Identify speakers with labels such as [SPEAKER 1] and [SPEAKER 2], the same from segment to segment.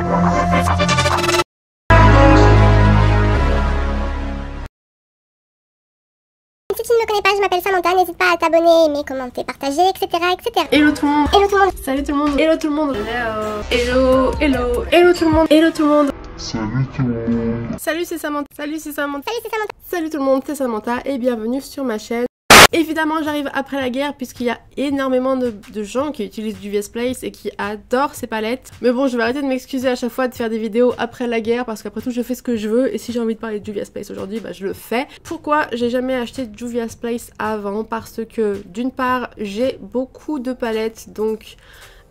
[SPEAKER 1] Si tu ne me connais pas, je m'appelle Samantha, n'hésite pas à t'abonner, aimer, commenter, partager, etc. etc.
[SPEAKER 2] Hello tout le monde.
[SPEAKER 1] Hello tout le monde.
[SPEAKER 2] Salut tout le monde. Hello tout le monde. Hello. Hello. Hello tout le monde. Hello tout le monde.
[SPEAKER 3] Salut tout le monde.
[SPEAKER 2] Salut c'est Samantha. Salut c'est Samantha.
[SPEAKER 1] Salut, c'est Samantha.
[SPEAKER 2] Salut tout le monde, c'est Samantha et bienvenue sur ma chaîne. Évidemment j'arrive après la guerre puisqu'il y a énormément de gens qui utilisent Juvia's Place et qui adorent ces palettes. Mais bon, je vais arrêter de m'excuser à chaque fois de faire des vidéos après la guerre parce qu'après tout je fais ce que je veux et si j'ai envie de parler de Juvia's Place aujourd'hui, bah je le fais. Pourquoi j'ai jamais acheté de Juvia's Place avant? Parce que d'une part j'ai beaucoup de palettes donc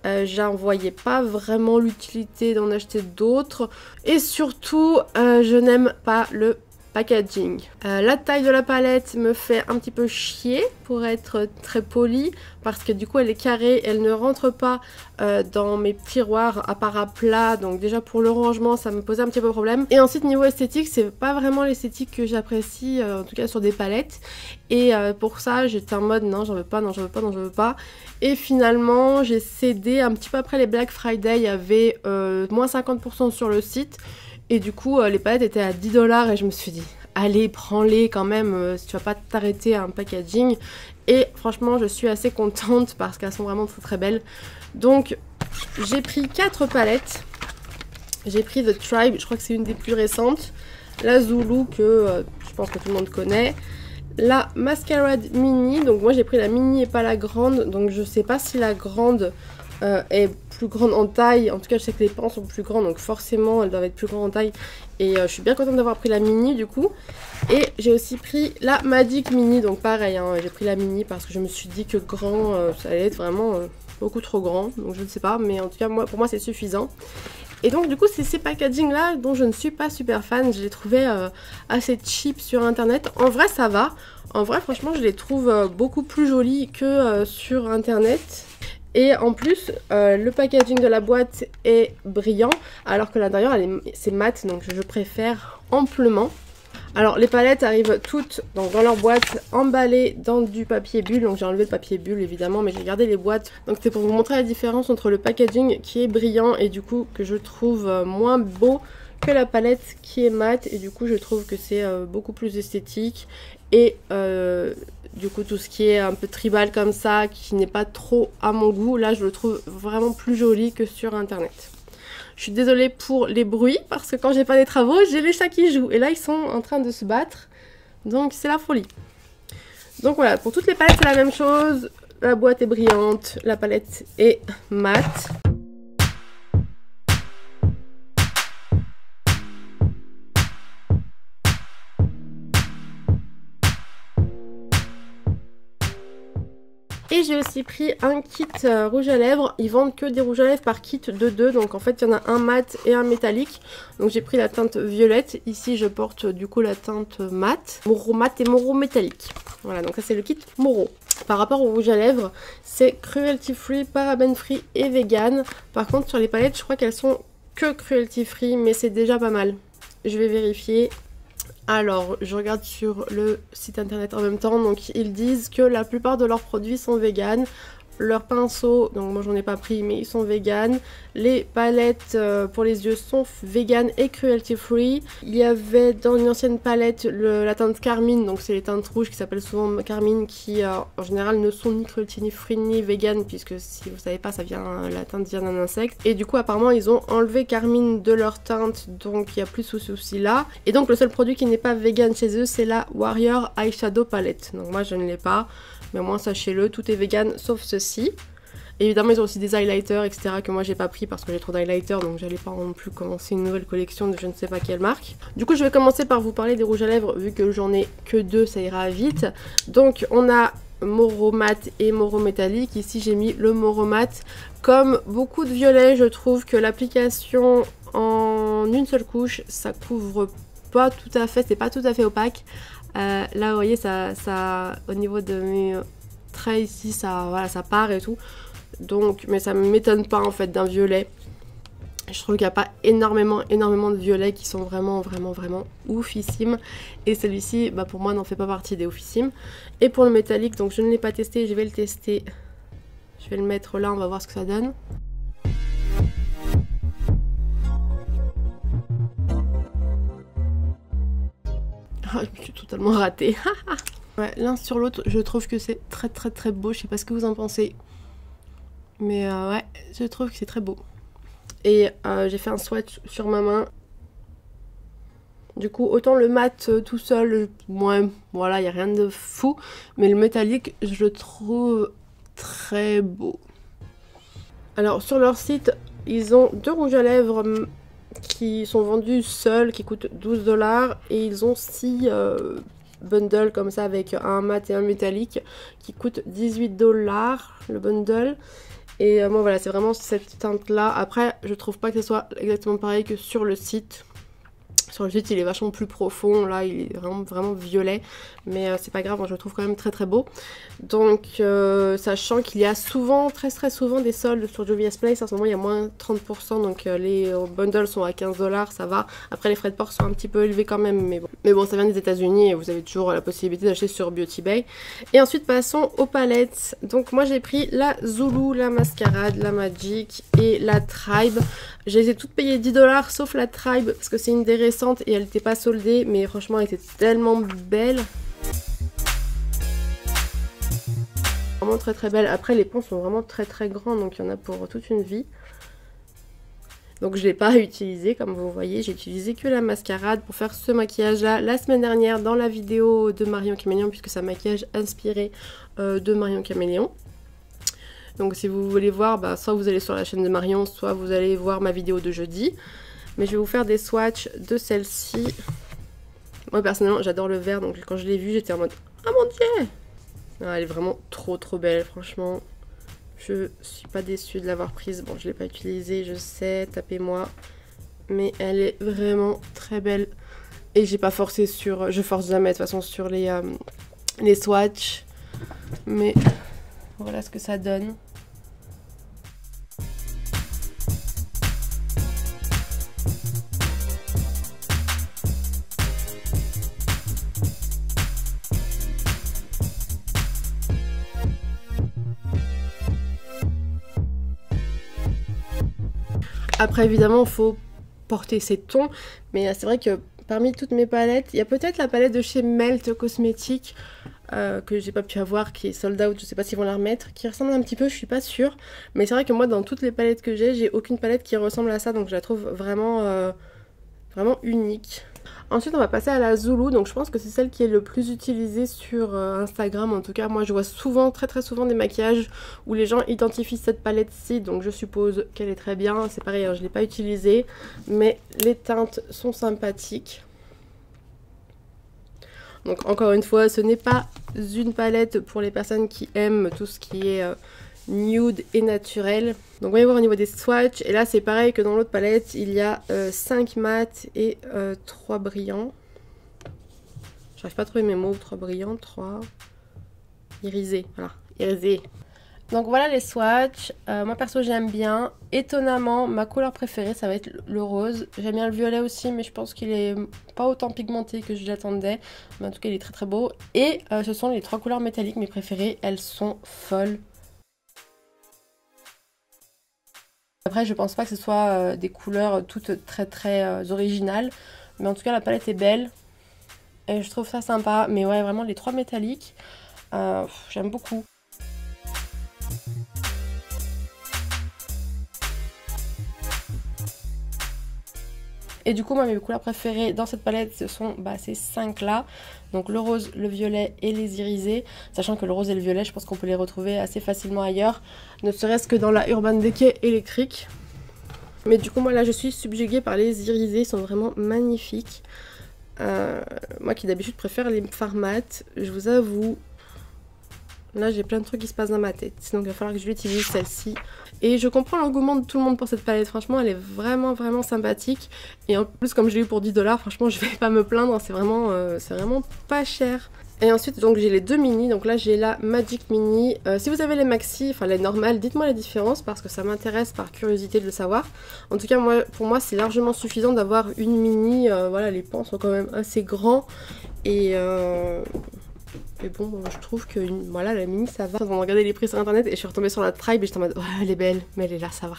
[SPEAKER 2] j'en voyais pas vraiment l'utilité d'en acheter d'autres et surtout je n'aime pas le packaging. La taille de la palette me fait un petit peu chier pour être très polie parce que du coup elle est carrée, elle ne rentre pas dans mes tiroirs à part à plat, donc déjà pour le rangement ça me posait un petit peu problème. Et ensuite niveau esthétique, c'est pas vraiment l'esthétique que j'apprécie en tout cas sur des palettes et pour ça j'étais en mode non j'en veux pas, non j'en veux pas, non j'en veux pas. Et finalement j'ai cédé un petit peu après les Black Friday, il y avait moins 50% sur le site. Et du coup, les palettes étaient à 10 $ et je me suis dit, allez, prends-les quand même, si tu vas pas t'arrêter à un packaging. Et franchement, je suis assez contente parce qu'elles sont vraiment très très belles. Donc, j'ai pris 4 palettes. J'ai pris The Tribe, je crois que c'est une des plus récentes. La Zulu, que je pense que tout le monde connaît. La Masquerade Mini, donc moi j'ai pris la mini et pas la grande. Donc je sais pas si la grande est plus grande en taille, en tout cas je sais que les pans sont plus grands donc forcément elles doivent être plus grandes en taille et je suis bien contente d'avoir pris la mini du coup. Et j'ai aussi pris la Magic Mini, donc pareil hein, j'ai pris la mini parce que je me suis dit que grand ça allait être vraiment beaucoup trop grand, donc je ne sais pas, mais en tout cas pour moi c'est suffisant. Et donc du coup c'est ces packaging là dont je ne suis pas super fan, je les trouvais assez cheap sur internet. En vrai ça va, en vrai franchement je les trouve beaucoup plus jolis que sur internet. Et en plus, le packaging de la boîte est brillant, alors que l'intérieur c'est mat, donc je préfère amplement. Alors les palettes arrivent toutes dans leur boîte emballées dans du papier bulle, donc j'ai enlevé le papier bulle évidemment, mais j'ai gardé les boîtes. Donc c'est pour vous montrer la différence entre le packaging qui est brillant et du coup que je trouve moins beau que la palette qui est mat, et du coup je trouve que c'est beaucoup plus esthétique. Et du coup tout ce qui est un peu tribal comme ça, qui n'est pas trop à mon goût, là je le trouve vraiment plus joli que sur internet. Je suis désolée pour les bruits parce que quand j'ai pas des travaux, j'ai les chats qui jouent et là ils sont en train de se battre, donc c'est la folie. Donc voilà, pour toutes les palettes c'est la même chose, la boîte est brillante, la palette est mate. Et j'ai aussi pris un kit rouge à lèvres. Ils vendent que des rouges à lèvres par kit de 2. Donc en fait il y en a un mat et un métallique. Donc j'ai pris la teinte violette. Ici je porte du coup la teinte mat. Moro mat et Moro métallique. Voilà, donc ça c'est le kit Moro. Par rapport au rouge à lèvres, c'est cruelty free, paraben free et vegan. Par contre sur les palettes je crois qu'elles sont que cruelty free, mais c'est déjà pas mal. Je vais vérifier. Alors, je regarde sur le site internet en même temps, donc ils disent que la plupart de leurs produits sont vegan. Leurs pinceaux, donc moi j'en ai pas pris mais ils sont vegan. Les palettes pour les yeux sont vegan et cruelty free. Il y avait dans une ancienne palette la teinte carmine, donc c'est les teintes rouges qui s'appellent souvent carmine, qui en général ne sont ni cruelty free ni vegan, puisque si vous savez pas la teinte vient d'un insecte. Et du coup apparemment ils ont enlevé carmine de leur teinte, donc il n'y a plus ce souci là. Et donc le seul produit qui n'est pas vegan chez eux c'est la Warrior Eyeshadow Palette. Donc moi je ne l'ai pas. Mais au moins sachez-le, tout est vegan sauf ceci. Et évidemment ils ont aussi des highlighters etc que moi j'ai pas pris parce que j'ai trop d'highlighters, donc j'allais pas non plus commencer une nouvelle collection de je ne sais pas quelle marque. Du coup je vais commencer par vous parler des rouges à lèvres vu que j'en ai que 2, ça ira vite. Donc on a Moro mat et Moro métallique. Ici j'ai mis le Moro mat. Comme beaucoup de violets, je trouve que l'application en une seule couche ça couvre pas tout à fait, c'est pas tout à fait opaque. Là vous voyez ça au niveau de mes traits ici ça, voilà, ça part et tout, donc mais ça m'étonne pas en fait d'un violet. Je trouve qu'il n'y a pas énormément de violets qui sont vraiment oufissimes, et celui-ci bah, pour moi n'en fait pas partie des oufissimes. Et pour le métallique, donc je ne l'ai pas testé, je vais le tester, je vais le mettre là, on va voir ce que ça donne. je me suis totalement ratée. Ouais, l'un sur l'autre, je trouve que c'est très beau. Je sais pas ce que vous en pensez. Mais ouais, je trouve que c'est très beau. Et j'ai fait un swatch sur ma main. Du coup, autant le mat tout seul, ouais, voilà, il n'y a rien de fou. Mais le métallique, je le trouve très beau. Alors, sur leur site, ils ont 2 rouges à lèvres qui sont vendus seuls, qui coûtent 12 $. Et ils ont 6 bundles comme ça avec un mat et un métallique qui coûtent 18 $ le bundle. Et moi voilà, c'est vraiment cette teinte là. Après, je trouve pas que ce soit exactement pareil que sur le site. Sur le site, il est vachement plus profond. Là, il est vraiment violet. Mais c'est pas grave, moi, je le trouve quand même très beau. Donc, sachant qu'il y a souvent, très souvent, des soldes sur Juvia's Place. En ce moment, il y a moins 30%. Donc, les bundles sont à 15 $, ça va. Après, les frais de port sont un petit peu élevés quand même. Mais bon, ça vient des États-Unis et vous avez toujours la possibilité d'acheter sur Beauty Bay. Et ensuite, passons aux palettes. Donc, moi, j'ai pris la Zulu, la Mascarade, la Magic et la Tribe. Je les ai toutes payées 10 $ sauf la Tribe parce que c'est une des récentes et elle n'était pas soldée, mais franchement elle était tellement belle. Vraiment très belle. Après les ponts sont vraiment très grands, donc il y en a pour toute une vie. Donc je ne l'ai pas utilisé comme vous voyez, j'ai utilisé que la Mascarade pour faire ce maquillage là la semaine dernière dans la vidéo de Marion Caméléon puisque c'est un maquillage inspiré de Marion Caméléon. Donc si vous voulez voir, bah, soit vous allez sur la chaîne de Marion, soit vous allez voir ma vidéo de jeudi. Mais je vais vous faire des swatchs de celle-ci. Moi personnellement j'adore le vert, donc quand je l'ai vue j'étais en mode « Ah mon dieu !» Elle est vraiment trop belle, franchement. Je suis pas déçue de l'avoir prise. Bon, je l'ai pas utilisée, je sais, tapez-moi. Mais elle est vraiment très belle. Et j'ai pas forcé sur... Je force jamais de toute façon sur les swatchs. Mais... voilà ce que ça donne. Après évidemment il faut porter ses tons, mais c'est vrai que parmi toutes mes palettes, il y a peut-être la palette de chez Melt Cosmetics que j'ai pas pu avoir, qui est sold out, je sais pas s'ils vont la remettre, qui ressemble un petit peu, je suis pas sûre, mais c'est vrai que moi dans toutes les palettes que j'ai aucune palette qui ressemble à ça, donc je la trouve vraiment unique. Ensuite on va passer à la Zulu, donc je pense que c'est celle qui est le plus utilisée sur Instagram. En tout cas moi je vois souvent, très souvent des maquillages où les gens identifient cette palette-ci, donc je suppose qu'elle est très bien. C'est pareil, hein, je ne l'ai pas utilisée, mais les teintes sont sympathiques. Donc encore une fois, ce n'est pas une palette pour les personnes qui aiment tout ce qui est nude et naturel. Donc on va y voir au niveau des swatchs, et là c'est pareil que dans l'autre palette, il y a 5 mat et 3 brillants. J'arrive pas à trouver mes mots, 3 brillants, 3 irisés, voilà, irisés. Donc voilà les swatchs, moi perso j'aime bien. Étonnamment, ma couleur préférée ça va être le rose. J'aime bien le violet aussi, mais je pense qu'il est pas autant pigmenté que je l'attendais. Mais en tout cas il est très beau. Et ce sont les 3 couleurs métalliques, mes préférées, elles sont folles. Après je pense pas que ce soit des couleurs toutes très originales. Mais en tout cas la palette est belle. Et je trouve ça sympa. Mais ouais, vraiment les 3 métalliques, j'aime beaucoup. Et du coup moi mes couleurs préférées dans cette palette ce sont ces 5 là. Donc le rose, le violet et les irisés. Sachant que le rose et le violet je pense qu'on peut les retrouver assez facilement ailleurs. Ne serait-ce que dans la Urban Decay électrique. Mais du coup moi là je suis subjuguée par les irisés, ils sont vraiment magnifiques. Moi qui d'habitude préfère les fards mat, je vous avoue. Là j'ai plein de trucs qui se passent dans ma tête, donc il va falloir que je l'utilise celle-ci. Et je comprends l'engouement de tout le monde pour cette palette, franchement elle est vraiment sympathique. Et en plus comme je l'ai eu pour 10 $, franchement je vais pas me plaindre, c'est vraiment pas cher. Et ensuite donc j'ai les 2 mini, donc là j'ai la Magic Mini. Si vous avez les maxi, enfin les normales, dites-moi la différence parce que ça m'intéresse par curiosité de le savoir. En tout cas pour moi c'est largement suffisant d'avoir une mini, voilà les pans sont quand même assez grands. Et bon, je trouve que voilà, la mini ça va. On a regardé les prix sur internet et je suis retombée sur la Tribe et j'étais en mode oh, elle est belle, mais elle est là, ça va.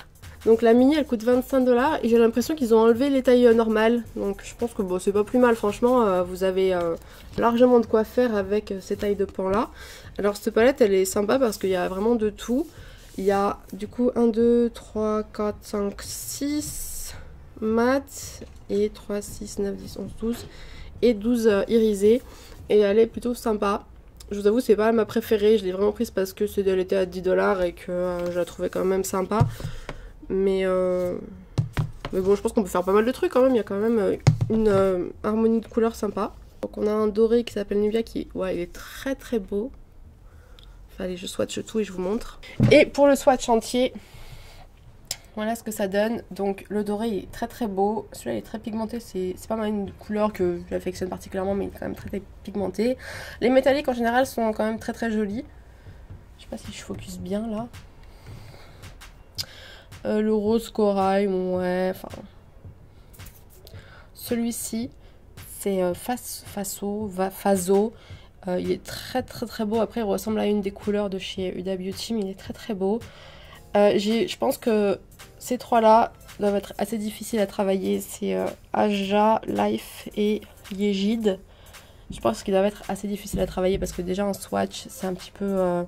[SPEAKER 2] Donc la mini elle coûte 25 $ et j'ai l'impression qu'ils ont enlevé les tailles normales. Donc je pense que bon c'est pas plus mal franchement, vous avez largement de quoi faire avec ces tailles de pan là. Alors cette palette elle est sympa parce qu'il y a vraiment de tout. Il y a du coup 1, 2, 3, 4, 5, 6 mat et 3, 6, 9, 10, 11, 12 et 12 irisés. Et elle est plutôt sympa. Je vous avoue c'est pas ma préférée, je l'ai vraiment prise parce que elle était à 10 $ et que je la trouvais quand même sympa. Mais bon, je pense qu'on peut faire pas mal de trucs quand même. Il y a quand même une harmonie de couleurs sympa. Donc on a un doré qui s'appelle Nubia qui, ouais, il est très très beau. Enfin, allez, je swatch tout et je vous montre. Et pour le swatch entier, voilà ce que ça donne. Donc le doré il est très très beau. Celui-là il est très pigmenté. C'est pas mal une couleur que j'affectionne particulièrement, mais il est quand même très, très pigmenté. Les métalliques en général sont quand même très très jolis. Je sais pas si je focus bien là. Le rose corail, ouais, enfin... Celui-ci, c'est Faso. Il est très très très beau. Après, il ressemble à une des couleurs de chez Huda Beauty, mais il est très très beau. Je pense que ces trois-là doivent être assez difficiles à travailler. C'est Aja, Life et Yejid. Je pense qu'ils doivent être assez difficiles à travailler parce que déjà en swatch, c'est un petit peu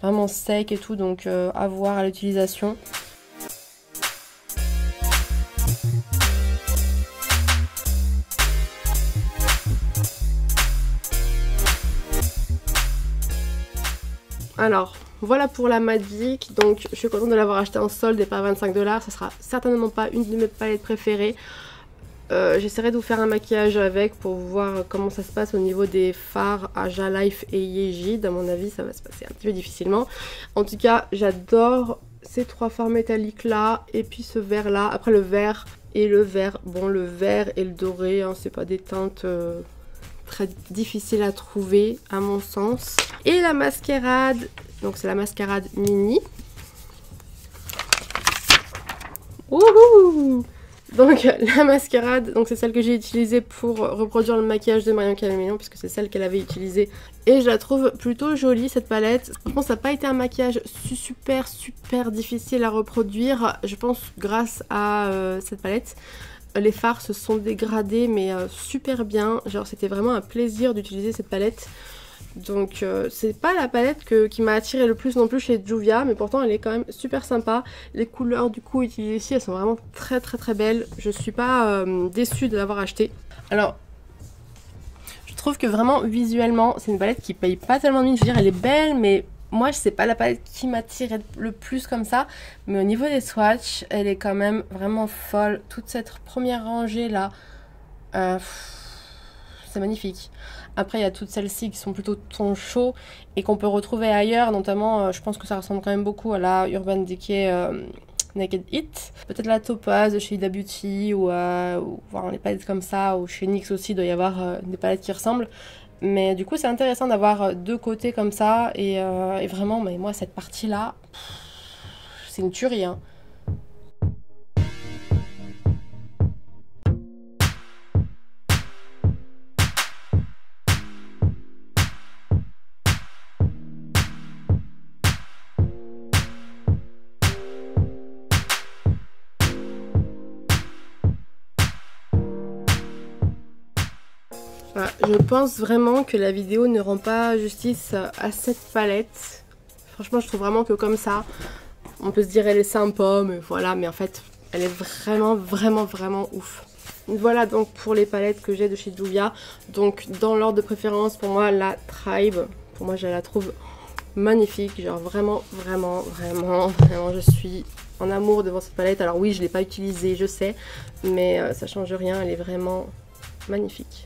[SPEAKER 2] vraiment sec et tout, donc à voir à l'utilisation. Alors, voilà pour la Magic, donc je suis contente de l'avoir acheté en solde et pas à 25 $, ça sera certainement pas une de mes palettes préférées. J'essaierai de vous faire un maquillage avec pour voir comment ça se passe au niveau des fards Aja, Life et Yejid. À mon avis ça va se passer un petit peu difficilement. En tout cas j'adore ces trois fards métalliques là et puis ce vert là. Après le vert et le vert, bon le vert et le doré hein, c'est pas des teintes... très difficile à trouver à mon sens. Et la mascarade, donc c'est la mascarade mini. Wouhou! Donc la mascarade, donc c'est celle que j'ai utilisée pour reproduire le maquillage de Marion Camélon puisque c'est celle qu'elle avait utilisée et je la trouve plutôt jolie cette palette. Je pense que ça n'a pas été un maquillage super difficile à reproduire, je pense grâce à cette palette. Les fards se sont dégradés mais super bien, genre c'était vraiment un plaisir d'utiliser cette palette. Donc c'est pas la palette qui m'a attiré le plus non plus chez Juvia, mais pourtant elle est quand même super sympa. Les couleurs du coup utilisées ici elles sont vraiment très belles. Je suis pas déçue de l'avoir achetée. Alors je trouve que vraiment visuellement c'est une palette qui paye pas tellement de mine. Je veux dire elle est belle mais moi c'est pas la palette qui m'attire le plus comme ça. Mais au niveau des swatchs elle est quand même vraiment folle. Toute cette première rangée là c'est magnifique. Après il y a toutes celles-ci qui sont plutôt ton chaud et qu'on peut retrouver ailleurs, notamment je pense que ça ressemble quand même beaucoup à la Urban Decay Naked It. Peut-être la Topaz de chez Huda Beauty ou voir les palettes comme ça, ou chez NYX aussi il doit y avoir des palettes qui ressemblent. Mais du coup c'est intéressant d'avoir deux côtés comme ça et vraiment mais moi cette partie là c'est une tuerie hein. Voilà, je pense vraiment que la vidéo ne rend pas justice à cette palette. Franchement je trouve vraiment que comme ça on peut se dire elle est sympa mais voilà, mais en fait elle est vraiment ouf. Voilà donc pour les palettes que j'ai de chez Juvia. Donc dans l'ordre de préférence pour moi la Tribe, pour moi je la trouve magnifique, genre vraiment je suis en amour devant cette palette. Alors oui je l'ai pas utilisée je sais, mais ça change rien, elle est vraiment magnifique.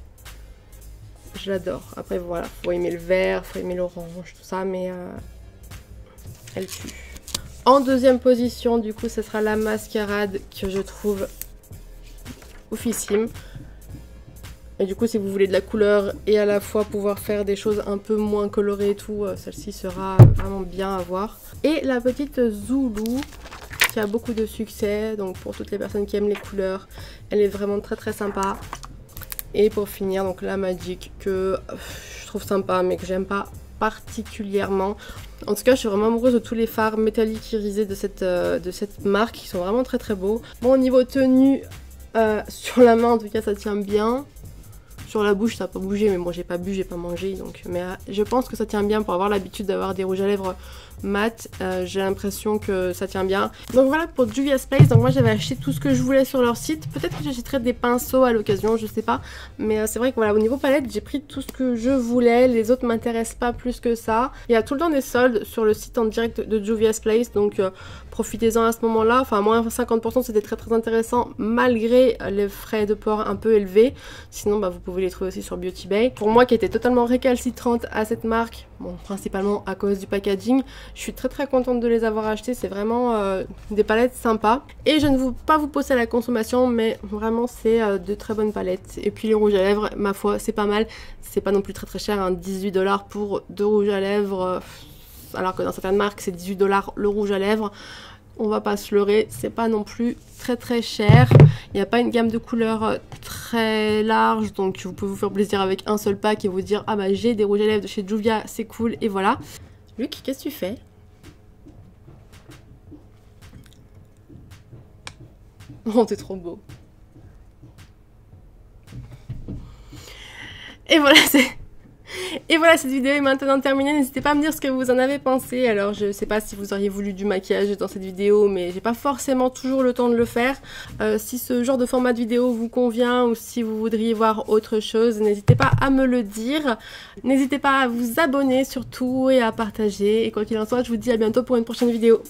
[SPEAKER 2] Je l'adore. Après voilà, faut aimer le vert, faut aimer l'orange, tout ça, mais elle tue. En deuxième position, du coup, ce sera la mascarade que je trouve oufissime. Et du coup, si vous voulez de la couleur et à la fois pouvoir faire des choses un peu moins colorées et tout, celle-ci sera vraiment bien à voir. Et la petite Zoulou qui a beaucoup de succès, donc pour toutes les personnes qui aiment les couleurs, elle est vraiment très sympa. Et pour finir, donc la Magic que je trouve sympa mais que j'aime pas particulièrement. En tout cas, je suis vraiment amoureuse de tous les fards métalliques irisés de cette marque. Ils sont vraiment très très beaux. Bon, au niveau tenue, sur la main en tout cas ça tient bien. Sur la bouche ça n'a pas bougé, mais bon j'ai pas bu, j'ai pas mangé, donc mais je pense que ça tient bien pour avoir l'habitude d'avoir des rouges à lèvres mat. J'ai l'impression que ça tient bien. Donc voilà pour Juvia's Place. Donc moi j'avais acheté tout ce que je voulais sur leur site. Peut-être que j'achèterai des pinceaux à l'occasion, je sais pas. Mais c'est vrai que voilà, au niveau palette j'ai pris tout ce que je voulais. Les autres m'intéressent pas plus que ça. Il y a tout le temps des soldes sur le site en direct de Juvia's Place, donc profitez-en à ce moment-là. Enfin moins 50%, c'était très très intéressant malgré les frais de port un peu élevés. Sinon bah, vous pouvez les trouver aussi sur Beauty Bay. Pour moi qui était totalement récalcitrante à cette marque, bon principalement à cause du packaging, je suis très très contente de les avoir achetés. C'est vraiment des palettes sympas. Et je ne veux pas vous pousser à la consommation, mais vraiment c'est de très bonnes palettes. Et puis les rouges à lèvres, ma foi, c'est pas mal. C'est pas non plus très très cher, hein, 18 $ pour 2 rouges à lèvres. Alors que dans certaines marques c'est 18 $ le rouge à lèvres. On va pas se leurrer, c'est pas non plus très très cher. Il n'y a pas une gamme de couleurs très large, donc vous pouvez vous faire plaisir avec un seul pack et vous dire ah bah j'ai des rouges à lèvres de chez Juvia, c'est cool, et voilà. Luc, qu'est-ce que tu fais? Oh t'es trop beau. Et voilà, Et voilà, cette vidéo est maintenant terminée. N'hésitez pas à me dire ce que vous en avez pensé. Alors je sais pas si vous auriez voulu du maquillage dans cette vidéo, mais j'ai pas forcément toujours le temps de le faire. Si ce genre de format de vidéo vous convient ou si vous voudriez voir autre chose, n'hésitez pas à me le dire. N'hésitez pas à vous abonner surtout et à partager. Et quoi qu'il en soit, je vous dis à bientôt pour une prochaine vidéo.